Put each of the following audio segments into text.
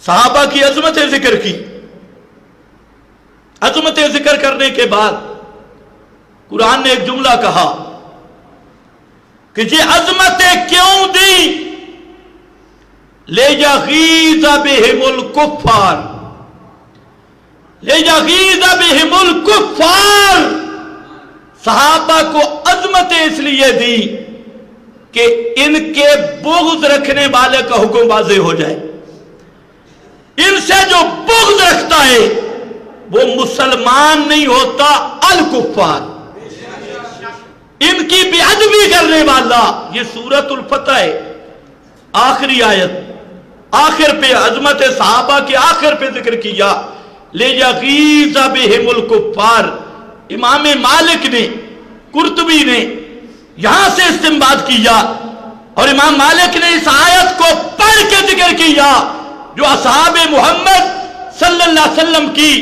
صحابہ کی عظمت ذکر کی. عظمت ذکر کرنے کے بعد قرآن نے ایک جملہ کہا کہ یہ عظمتیں کیوں دی؟ لِيَغِيظَ بِهِمُ الْكُفَّارَ، لِيَغِيظَ بِهِمُ الْكُفَّارَ. صحابہ کو عظمتیں اس لیے دی کہ ان کے بغض رکھنے والے کا حکم واضح ہو جائے. ان سے جو بغض رکھتا ہے وہ مسلمان نہیں ہوتا، الکفار. ان کی بے ادبی کرنے والا. یہ سورۃ الفتح ہے، آخری آیت، آخر پہ عظمت صحابہ کے آخر پہ ذکر کیا لِيَغِيظَ بِهِمُ الْكُفَّارَ. امام مالک نے، قرطبی نے یہاں سے استنباط کیا اور امام مالک نے اس آیت کو پڑھ کے ذکر کیا جو اصحاب محمد صلی اللہ علیہ وسلم کی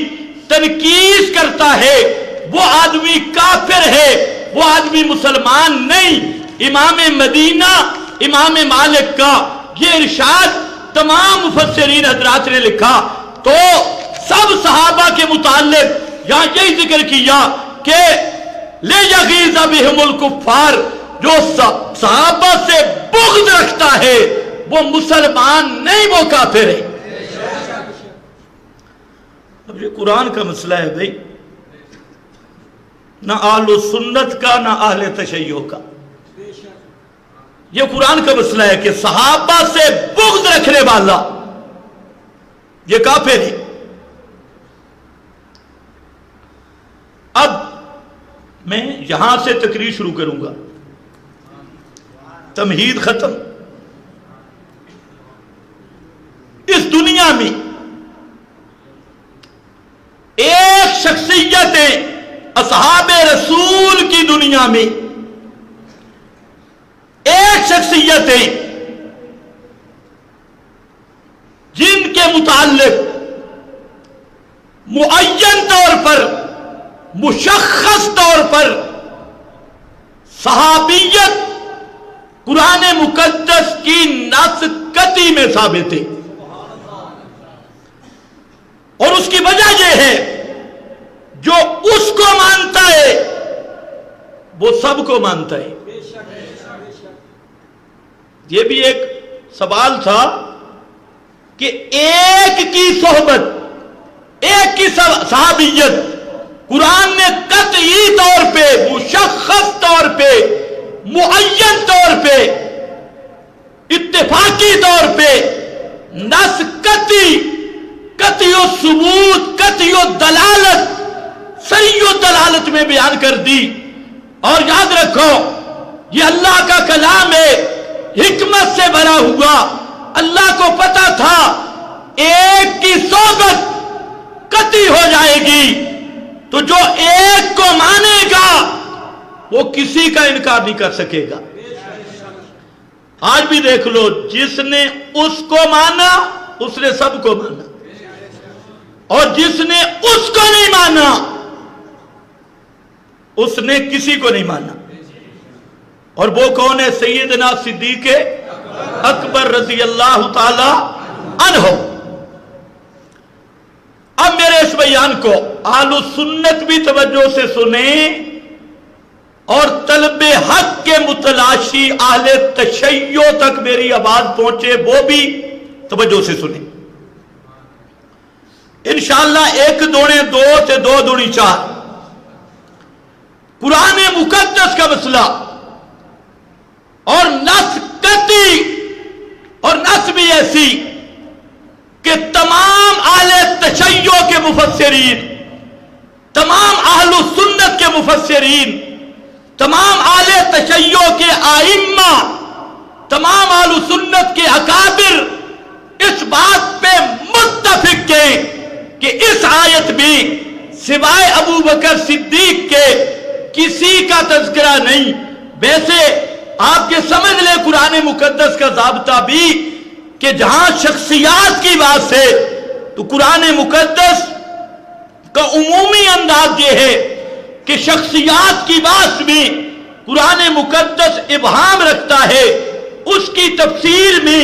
تنقید کرتا ہے وہ آدمی کافر ہے، وہ آدمی مسلمان نہیں. امام مدینہ امام مالک کا یہ ارشاد تمام مفسرین حضرات نے لکھا. تو سب صحابہ کے متعلق یہاں یہی ذکر کیا کہ لِيَغِيظَ بِهِمُ الْكُفَّارَ. جو صحابہ سے بغض رکھتا ہے وہ مسلمان نہیں، وہ کافر ہے. اب یہ قرآن کا مسئلہ ہے بھائی، نہ اہل سنت کا نہ اہل تشیع کا. یہ قرآن کا مسئلہ ہے کہ صحابہ سے بغض رکھنے والا یہ کافر ہے. اب میں یہاں سے تقریر شروع کروں گا، تمہید ختم. اس دنیا میں ایک شخصیت اصحاب رسول کی دنیا میں ایک شخصیت جن کے متعلق معین طور پر، مشخص طور پر صحابیت قرآن مقدس کی نص قطعی میں ثابت ہے. اور اس کی وجہ یہ ہے جو اس کو مانتا ہے وہ سب کو مانتا ہے. یہ بھی ایک سوال تھا کہ ایک کی صحبت، ایک کی صحابیت قرآن نے قطعی طور پہ، مشخص طور پہ، معین طور پہ، اتفاقی طور پہ نص قطعی و ثبوت، قطعی و دلالت، صحیح و دلالت میں بیان کر دی. اور یاد رکھو یہ اللہ کا کلام ہے، حکمت سے بھرا ہوا. اللہ کو پتا تھا ایک کی صحبت قطعی ہو جائے گی تو جو ایک کو مانے گا وہ کسی کا انکار نہیں کر سکے گا. آج بھی دیکھ لو، جس نے اس کو مانا اس نے سب کو مانا، اور جس نے اس کو نہیں مانا اس نے کسی کو نہیں مانا. اور وہ کون ہے؟ سیدنا صدیق اکبر رضی اللہ تعالی عنہ. اب میرے اس بیان کو اہل سنت بھی توجہ سے سنیں اور طلب حق کے متلاشی اہل تشیع تک میری آواز پہنچے وہ بھی توجہ سے سنیں. انشاءاللہ ایک دونے دو سے دو دونی چار. قرآن مقدس کا مسئلہ اور نص قطعی اور نص بھی ایسی کہ تمام اہل تشیع کے مفسرین، تمام اہل سنت کے مفسرین، تمام اہل تشیع کے ائمہ، تمام اہل سنت کے اکابر اس بات پہ متفق ہیں کہ اس آیت میں سوائے ابو بکر صدیق کے کسی کا تذکرہ نہیں. ویسے آپ کے سمجھ لیں قرآن مقدس کا ضابطہ بھی کہ جہاں شخصیات کی بات ہے تو قرآن مقدس کا عمومی انداز یہ ہے کہ شخصیات کی بات میں قرآن مقدس ابہام رکھتا ہے. اس کی تفسیر میں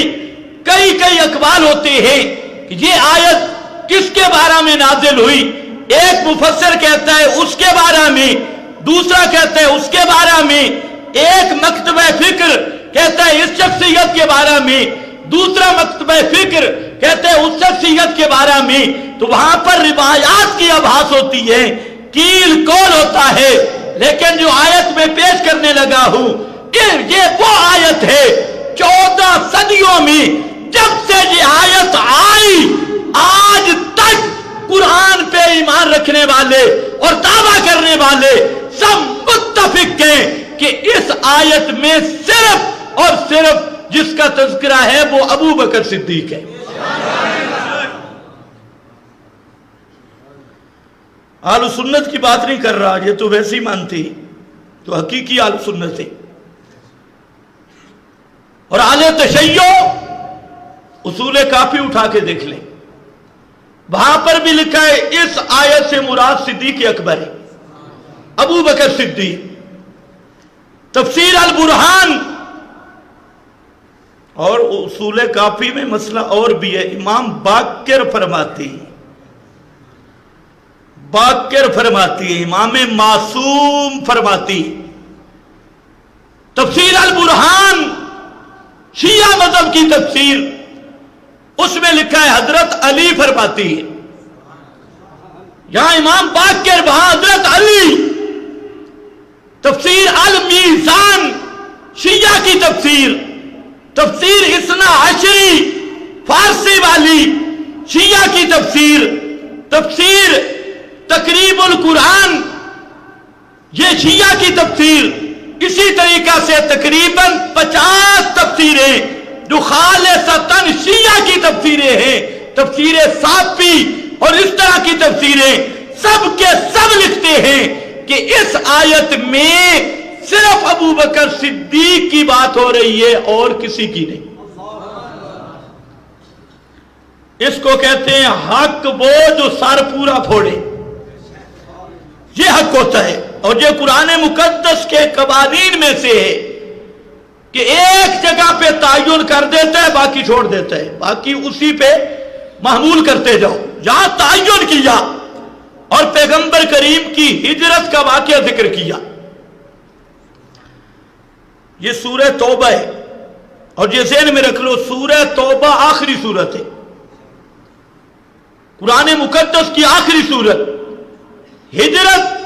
کئی اقوال ہوتے ہیں. کہ یہ آیت کس کے بارے میں نازل ہوئی، ایک مفسر کہتا ہے اس کے بارے میں، دوسرا کہتا ہے اس کے بارے میں، ایک مکتبہ فکر کہتا ہے اس شخصیت کے بارے میں، دوسرا مکتبہ فکر کہتا ہے اس شخصیت کے بارے میں. تو وہاں پر روایات کی آبھاس ہوتی ہے، کیل کول ہوتا ہے. لیکن جو آیت میں پیش کرنے لگا ہوں کہ یہ وہ آیت ہے 14 صدیوں میں جب سے یہ آیت آئی آج تک قرآن پہ ایمان رکھنے والے اور دعویٰ کرنے والے سب متفق ہیں کہ اس آیت میں صرف اور صرف جس کا تذکرہ ہے وہ ابو بکر صدیق ہے. اہل سنت کی بات نہیں کر رہا، یہ تو ویسے ہی مانتے تو حقیقی اہل سنت ہے. اور اہل تشیع اصول کافی اٹھا کے دیکھ لیں، وہاں پر بھی لکھا ہے اس آیت سے مراد صدیق اکبر ہے، ابو بکر صدیق. تفسیر البرہان اور اصول کافی میں مسئلہ اور بھی ہے. امام باقر فرماتی ہے، امام معصوم فرماتی. تفسیر البرہان شیعہ مذہب کی تفسیر، اس میں لکھا ہے حضرت علی فرماتی ہے. یہاں امام باقر وہاں حضرت علی. تفسیر المیزان شیعہ کی تفسیر، تفسیر اثنا عشری فارسی والی شیعہ کی تفسیر، تفسیر تقریب القرآن یہ شیعہ کی تفسیر. اسی طریقہ سے تقریباً 50 تفسیریں جو خالصتاً شیعہ کی تفسیریں ہیں، تفسیر صافی اور اس طرح کی تفسیریں، سب کے سب لکھتے ہیں کہ اس آیت میں صرف ابو بکر صدیق کی بات ہو رہی ہے اور کسی کی نہیں. اس کو کہتے ہیں حق وہ جو سر پورا پھوڑے، یہ حق ہوتا ہے. اور یہ قرآن مقدس کے قوانین میں سے ہے کہ ایک جگہ پہ تعین کر دیتا ہے باقی چھوڑ دیتا ہے، باقی اسی پہ محمول کرتے جاؤ. جہاں تعین کیا اور پیغمبر کریم کی ہجرت کا واقعہ ذکر کیا. یہ سورہ توبہ ہے اور یہ ذہن میں رکھ لو، سورہ توبہ آخری سورت ہے، قرآن مقدس کی آخری سورت. ہجرت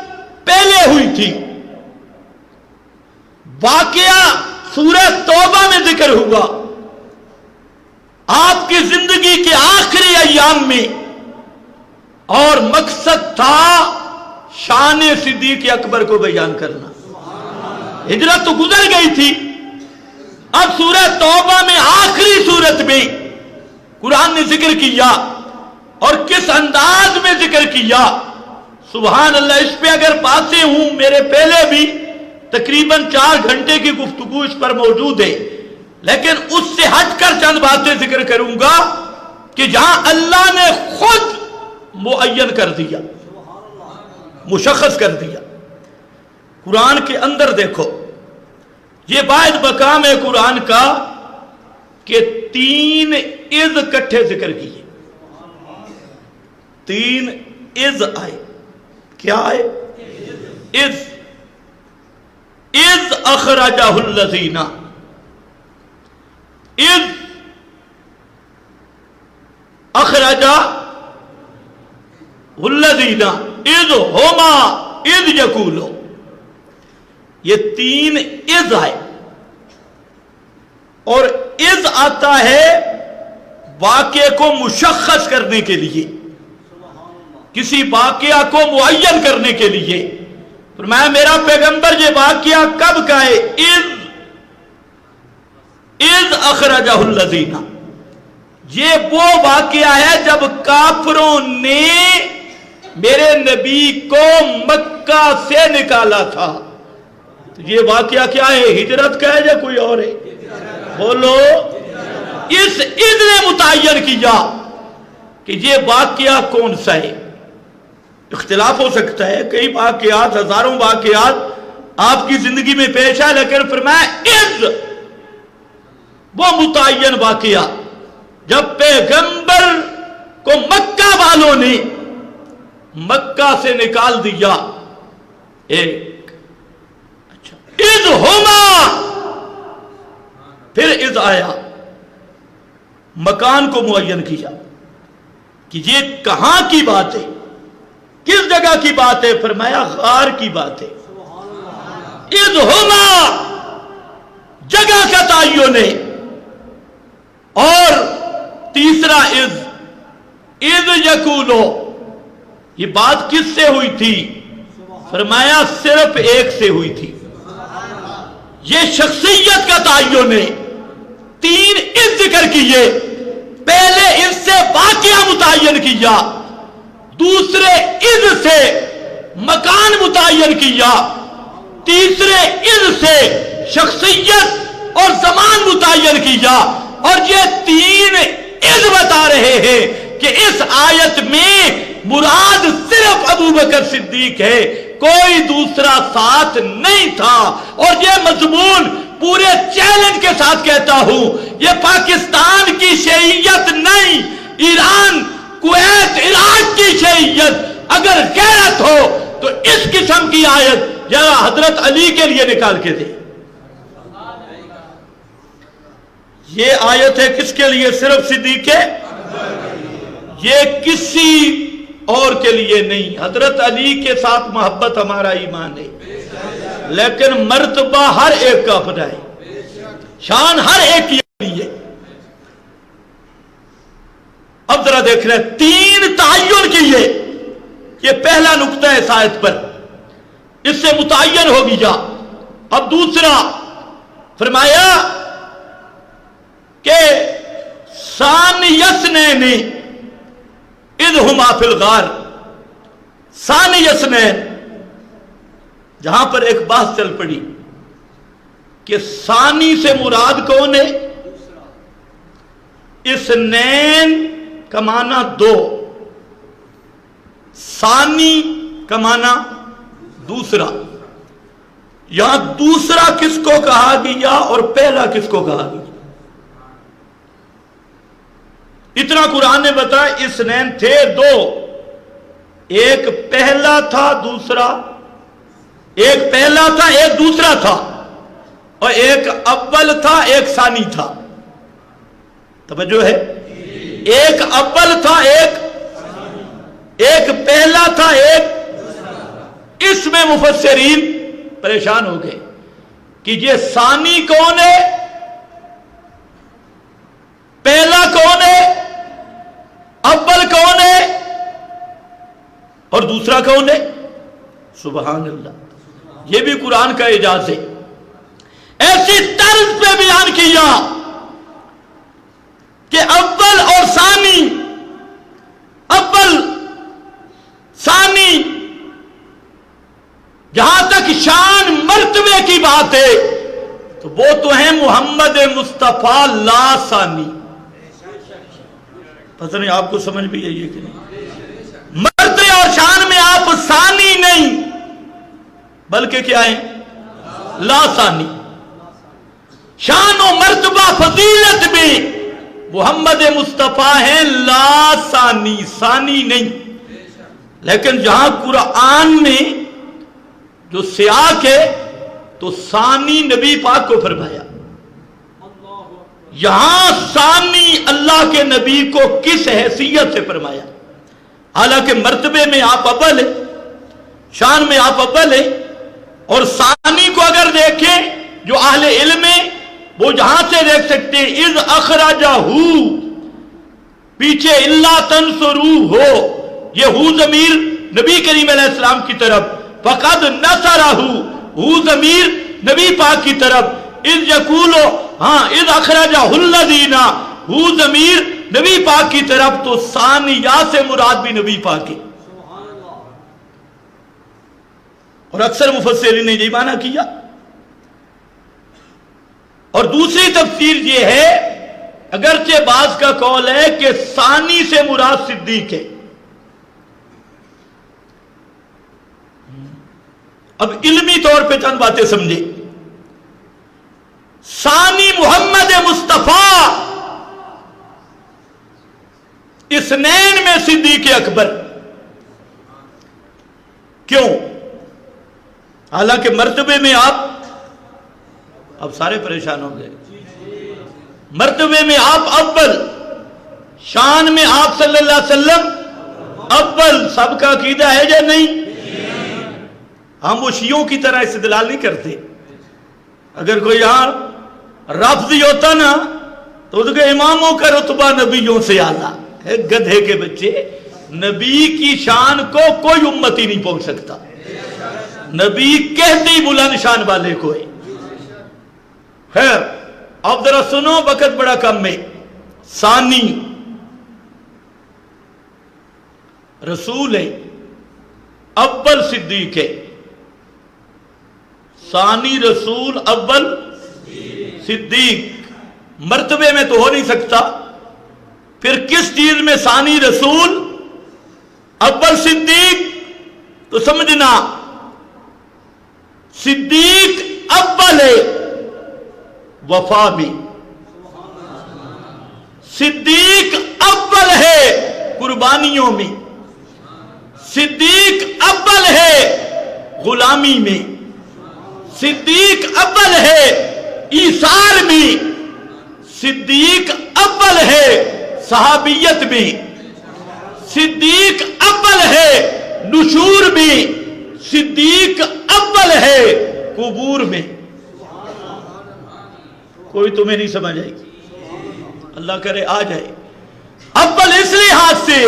پہلے ہوئی تھی، واقعہ سورہ توبہ میں ذکر ہوا آپ کی زندگی کے آخری ایام میں، اور مقصد تھا شان صدیق اکبر کو بیان کرنا. ہجرت تو گزر گئی تھی، اب سورہ توبہ میں آخری سورت میں قرآن نے ذکر کیا. اور کس انداز میں ذکر کیا، سبحان اللہ. اس پہ اگر باتیں ہوں، میرے پہلے بھی تقریباً 4 گھنٹے کی گفتگو اس پر موجود ہے، لیکن اس سے ہٹ کر چند باتیں ذکر کروں گا کہ جہاں اللہ نے خود معین کر دیا، مشخص کر دیا. قرآن کے اندر دیکھو، یہ باعث مقام ہے قرآن کا کہ 3 اذ کٹھے ذکر کیے. 3 اذ آئے. کیا آئے؟ اذ اخرجہ الذین، اذ اخرجہ الذین، اذ ہما اذ یقولو. یہ 3 اذ آئے. اور اذ آتا ہے واقعے کو مشخص کرنے کے لیے، کسی واقعہ کو معین کرنے کے لیے. فرمایا میرا پیغمبر یہ واقعہ کب کا ہے؟ اذ اخرجہ الذین. یہ وہ واقعہ ہے جب کافروں نے میرے نبی کو مکہ سے نکالا تھا. یہ واقعہ کیا ہے؟ ہجرت کا ہے یا کوئی اور ہے؟ بولو. اس اذ نے متعین کیا کہ یہ واقعہ کون سا ہے. اختلاف ہو سکتا ہے، کئی واقعات، ہزاروں واقعات آپ کی زندگی میں پیش آئے، لیکن فرمایا اذ وہ متعین واقعہ جب پیغمبر کو مکہ والوں نے مکہ سے نکال دیا. ایک اچھا اذ ہما، پھر اذ آیا، مکان کو معین کیا کہ یہ کہاں کی بات ہے، کس جگہ کی بات ہے؟ فرمایا غار کی بات ہے. اذ ہما جگہ کا تعین ہے. اور تیسرا اذ یقولو، یہ بات کس سے ہوئی تھی؟ فرمایا صرف ایک سے ہوئی تھی. یہ شخصیت کا تعین ہے. تین اذ ذکر کیے، پہلے اذ سے واقعہ متعین کیا، دوسرے اذ سے مکان متعین کیا، تیسرے اذ سے شخصیت اور زمان متعین کیا. اور یہ تین اذ بتا رہے ہیں کہ اس آیت میں مراد صرف ابو بکر صدیق ہے، کوئی دوسرا ساتھ نہیں تھا. اور یہ مضمون پورے چیلنج کے ساتھ کہتا ہوں، یہ پاکستان کی شیعیت نہیں، ایران، کویت، عراق کی شیعیت اگر غیرت ہو تو اس قسم کی آیت یا حضرت علی کے لیے نکال کے دے. یہ آیت ہے کس کے لیے؟ صرف صدیق کے، یہ کسی اور کے لیے نہیں. حضرت علی کے ساتھ محبت ہمارا ایمان ہے، لیکن مرتبہ ہر ایک کا اپنا ہے، شان ہر ایک کی اپنی ہے. اب ذرا دیکھ رہے ہیں تین تعین کیے. یہ پہلا نقطہ ہے اس آیت پر، اس سے متعین ہو گیا. اب دوسرا فرمایا کہ ثانی اثنین اذ ہما فی الغار. ثانی اثنین، جہاں پر ایک بحث چل پڑی کہ ثانی سے مراد کون ہے؟ اثنین کا معنی دو، ثانی کا معنی دوسرا. یہاں دوسرا کس کو کہا گیا اور پہلا کس کو کہا گیا؟ اتنا قرآن نے بتایا. اثنین تھے دو، ایک پہلا تھا دوسرا، ایک پہلا تھا ایک دوسرا تھا، اور ایک اول تھا ایک ثانی تھا. توجہ ہے؟ ایک اول تھا ایک پہلا تھا ایک. اس میں مفسرین پریشان ہو گئے کہ یہ ثانی کون ہے، پہلا کون ہے، اول کون ہے اور دوسرا کون ہے؟ سبحان اللہ، یہ بھی قرآن کا اعجاز ہے. ایسی طرز پہ بیان کیا کہ اول اور ثانی، اول ثانی، جہاں تک شان مرتبے کی بات ہے تو وہ تو ہیں محمد مصطفیٰ لا ثانی. پتہ نہیں آپ کو سمجھ بھی آئی ہے کہ نہیں؟ مرتبے اور شان میں آپ ثانی نہیں بلکہ کیا ہیں؟ لا ثانی. شان و مرتبہ فضیلت میں محمد مصطفیٰ ہیں لا ثانی، ثانی نہیں. لیکن جہاں قرآن میں جو سیاق ہے تو ثانی نبی پاک کو فرمایا. یہاں ثانی اللہ کے نبی کو کس حیثیت سے فرمایا؟ حالانکہ مرتبے میں آپ اول ہیں، شان میں آپ اول ہیں. اور ثانی کو اگر دیکھیں جو اہل علم ہے وہ جہاں سے دیکھ سکتے ہیں اذ اخرجہ، پیچھے اللہ تنصرو ہو، یہ ہو ضمیر نبی کریم علیہ السلام کی طرف، فقد نصرہ ہو ضمیر نبی پاک کی طرف، اذ یقولو، ہاں اذ اخرجہ الذین، ہو ضمیر نبی پاک کی طرف. تو ثانیہ سے مراد بھی نبی پاک ہے. اور اکثر مفسرین نے یہی معنی کیا. اور دوسری تفسیر یہ ہے، اگرچہ بعض کا قول ہے کہ ثانی سے مراد صدیق ہے. اب علمی طور پہ چند باتیں سمجھے. ثانی محمد مصطفیٰ، اسنین میں صدیق اکبر. کیوں؟ حالانکہ مرتبے میں آپ اب سارے پریشان ہو گئے. مرتبے میں آپ اول، شان میں آپ صلی اللہ علیہ وسلم اول. سب کا عقیدہ ہے یا نہیں؟ ہم وہ شیعوں کی طرح استدلال نہیں کرتے. اگر کوئی یہاں رافضی ہوتا نا تو اس کے اماموں کا رتبہ نبیوں سے اعلیٰ ہے. گدھے کے بچے، نبی کی شان کو کوئی امتی نہیں پہنچ سکتا. نبی کہتے ہی بلند شان والے کو ہے. خیر اب ذرا سنو، وقت بڑا کم ہے. ثانی رسول ہے، اول صدیق ہے. ثانی رسول، اول صدیق. مرتبے میں تو ہو نہیں سکتا. پھر کس چیز میں ثانی رسول اول صدیق؟ تو سمجھنا صدیق اول ہے وفا میں، صدیق اول ہے قربانیوں میں، صدیق اول ہے غلامی میں، صدیق اول ہے ایثار میں، صدیق اول ہے صحابیت میں، صدیق اول ہے نشور میں، صدیق اول ہے قبور میں. کوئی تمہیں نہیں سمجھ آئے گی، اللہ کرے آ جائے. اول اس لحاظ سے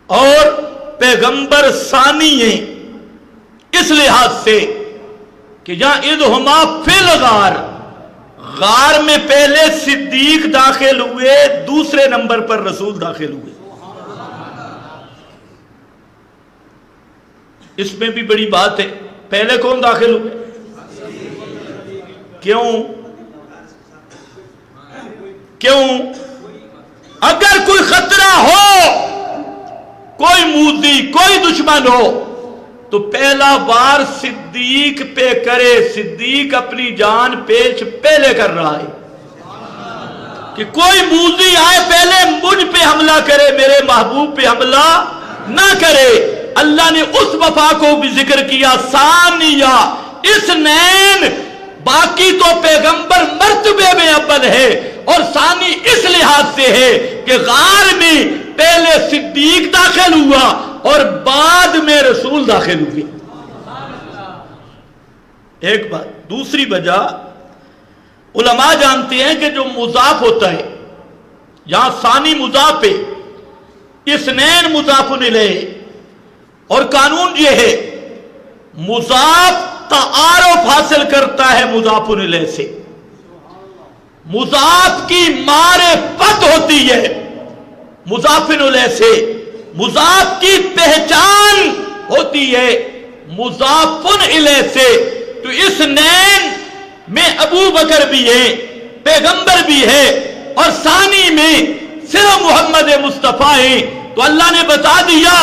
اور پیغمبر ثانی ہیں اس لحاظ سے کہ جہاں اذہما فی الغار، غار میں پہلے صدیق داخل ہوئے، دوسرے نمبر پر رسول داخل ہوئے. اس میں بھی بڑی بات ہے. پہلے کون داخل ہوئے؟ کیوں؟ اگر کوئی خطرہ ہو، کوئی موذی، کوئی دشمن ہو تو پہلا بار صدیق پہ کرے. صدیق اپنی جان پیش پہلے کر رہا ہے کہ کوئی موذی آئے پہلے مجھ پہ حملہ کرے، میرے محبوب پہ حملہ نہ کرے. اللہ نے اس وفا کو بھی ذکر کیا ثانیہ اثنین. باقی تو پیغمبر مرتبے میں اول ہے، اور ثانی اس لحاظ سے ہے کہ غار میں پہلے صدیق داخل ہوا اور بعد میں رسول داخل ہوئے. ایک بات. دوسری وجہ علماء جانتے ہیں کہ جو مضاف ہوتا ہے، یہاں ثانی مضاف ہے، اثنین مضاف الیہ، اور قانون یہ ہے مضاف تعارف حاصل کرتا ہے مضاف الیہ سے. مضاف کی معرفت ہوتی ہے مضاف الیہ سے، مضاف کی پہچان ہوتی ہے مضاف الیہ سے. تو اثنین میں ابو بکر بھی ہے، پیغمبر بھی ہے، اور ثانی میں صرف محمد مصطفیٰ ہیں. تو اللہ نے بتا دیا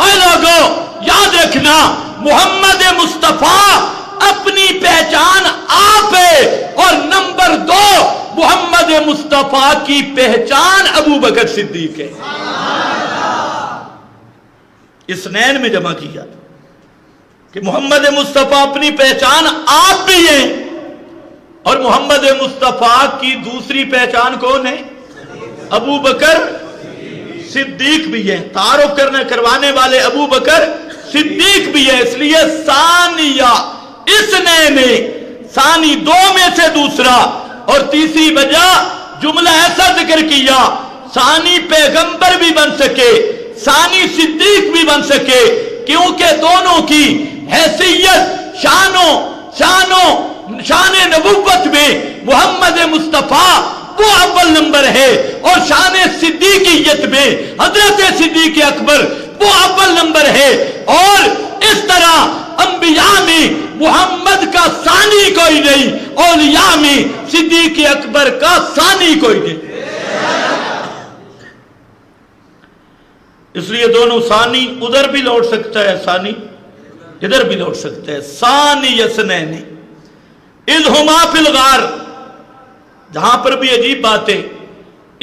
اے لوگوں یاد رکھنا محمد مصطفیٰ اپنی پہچان آپ ہے، اور نمبر 2 محمد مصطفیٰ کی پہچان ابو بکر صدیق ہے. اثنین میں جمع کیا کہ محمد مصطفیٰ اپنی پہچان آپ بھی ہیں، اور محمد مصطفیٰ کی دوسری پہچان کون ہے؟ ابو بکر صدیق بھی ہے. تعارف کروانے والے ابو بکر صدیق بھی ہے. اس لیے ثانیہ اثنین، ثانی 2 میں سے دوسرا. اور تیسری وجہ جملہ ایسا ذکر کیا ثانی پیغمبر بھی بن سکے، ثانی صدیق بھی بن سکے، کیونکہ دونوں کی حیثیت شان نبوت میں محمد مصطفیٰ وہ اول نمبر ہے، اور شان صدیقیت میں حضرت صدیق اکبر وہ اول نمبر ہے. اور اس طرح انبیاء میں محمد کا ثانی کوئی نہیں، اولیاء میں صدیق اکبر کا ثانی کوئی نہیں. اس لیے دونوں ثانی ادھر بھی لوٹ سکتا ہے، ثانی ادھر بھی لوٹ سکتا ہے. ثانی اثنین اذ ہما فی الغار، جہاں پر بھی عجیب بات ہے.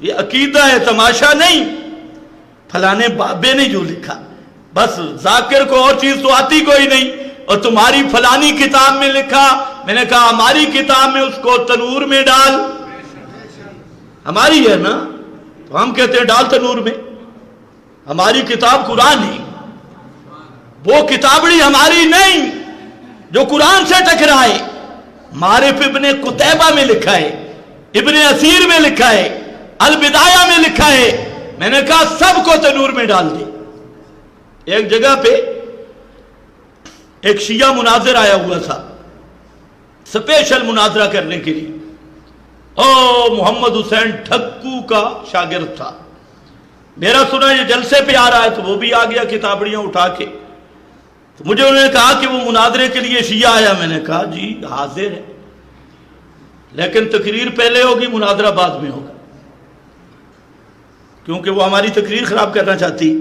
یہ عقیدہ ہے، تماشا نہیں۔ فلانے بابے نے جو لکھا، بس ذاکر کو اور چیز تو آتی کوئی نہیں، اور تمہاری فلانی کتاب میں لکھا۔ میں نے کہا ہماری کتاب میں اس کو تنور میں ڈال، ہماری ہے نا، تو ہم کہتے ہیں ڈال تنور میں۔ ہماری کتاب قرآن ہے، وہ کتابڑی ہماری نہیں جو قرآن سے ٹکرائے۔ معرف ابن قتیبہ میں لکھا ہے، ابن اسیر میں لکھا ہے، البدایہ میں لکھا ہے۔ میں نے کہا سب کو تنور میں ڈال دے۔ ایک جگہ پہ ایک شیعہ مناظر آیا ہوا تھا، سپیشل مناظرہ کرنے کے لیے۔ محمد حسین ٹھکو کا شاگرد تھا۔ میرا سنا یہ جلسے پہ آ رہا ہے، تو وہ بھی آ گیا کتابڑیاں اٹھا کے۔ تو مجھے انہوں نے کہا کہ وہ مناظرے کے لیے شیعہ آیا۔ میں نے کہا جی حاضر ہے، لیکن تقریر پہلے ہوگی، مناظرہ بعد میں ہوگا، کیونکہ وہ ہماری تقریر خراب کرنا چاہتی۔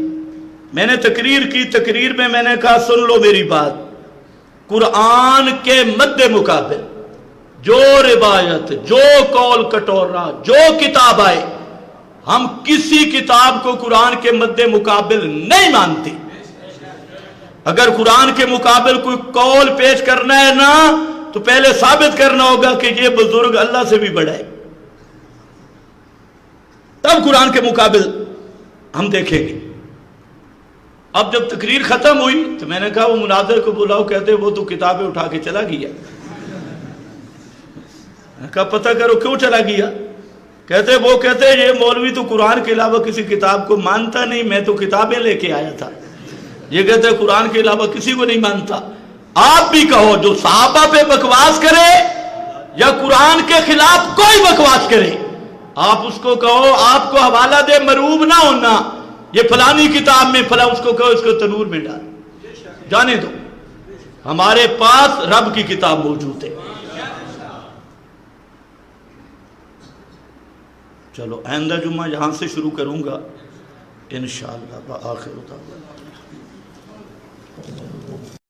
میں نے تقریر کی، تقریر میں میں نے کہا سن لو میری بات، قرآن کے مد مقابل جو روایت، جو قول کٹورا، جو کتاب آئے، ہم کسی کتاب کو قرآن کے مد مقابل نہیں مانتے۔ اگر قرآن کے مقابل کوئی قول پیش کرنا ہے نا، تو پہلے ثابت کرنا ہوگا کہ یہ بزرگ اللہ سے بھی بڑا ہے، تب قرآن کے مقابل ہم دیکھیں گے۔ اب جب تقریر ختم ہوئی تو میں نے کہا وہ مناظر کو بلاؤ۔ کہتے وہ تو کتابیں اٹھا کے چلا گیا۔ میں نے کہا پتہ کرو کیوں چلا گیا؟ کہتے یہ مولوی تو قرآن کے علاوہ کسی کتاب کو مانتا نہیں، میں تو کتابیں لے کے آیا تھا۔ یہ کہتے قرآن کے علاوہ کسی کو نہیں مانتا۔ آپ بھی کہو جو صحابہ پہ بکواس کرے یا قرآن کے خلاف کوئی بکواس کرے، آپ اس کو کہو، آپ کو حوالہ دے، مروب نہ ہونا، یہ فلانی کتاب میں فلاں، اس کو کہو اس کو تنور میں ڈال، جانے دو، ہمارے پاس رب کی کتاب موجود ہے۔ چلو آئندہ جمعہ یہاں سے شروع کروں گا انشاءاللہ۔ آخر